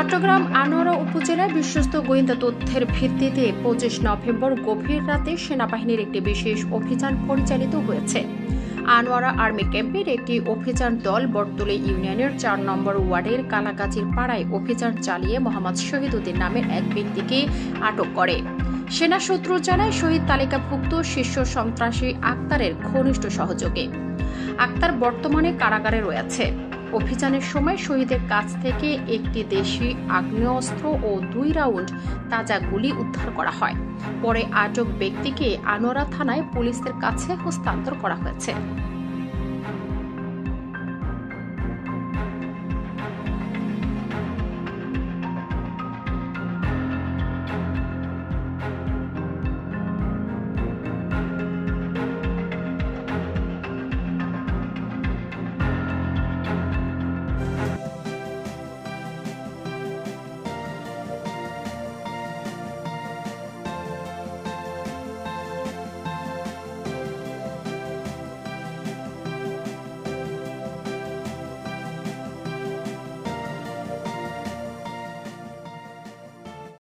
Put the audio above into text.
চট্টগ্রাম আনোয়ারা উপজেলায় বিশ্বস্ত গোয়েন্দা তথ্যের ভিত্তিতে 25 নভেম্বর গভীর রাতে সেনাবাহিনীর একটি বিশেষ অভিযান পরিচালিত হয়েছে। আনোয়ারা আর্মি ক্যাম্পের একটি অভিযান দল বটতলী ইউনিয়নের 4 নম্বর ওয়ার্ডের কালাগাছির পাড়ায় অভিযান চালিয়ে মোহাম্মদ শহীদউদ্দিন নামের এক ব্যক্তিকে আটক করে। সেনা সূত্র জানায়, শহীদ তালিকাভুক্ত শীর্ষ সন্ত্রাসী আক্তারের ঘনিষ্ঠ সহযোগী। আক্তার বর্তমানে কারাগারে রয়েছে। অভিযানের সময় শহীদের কাছ থেকে একটি দেশি আগ্নেয়াস্ত্র ও 2 রাউন্ড তাজা গুলি উদ্ধার করা হয়। পরে আটক ব্যক্তিকে আনোয়ারা থানায় পুলিশের কাছে হস্তান্তর করা হয়েছে।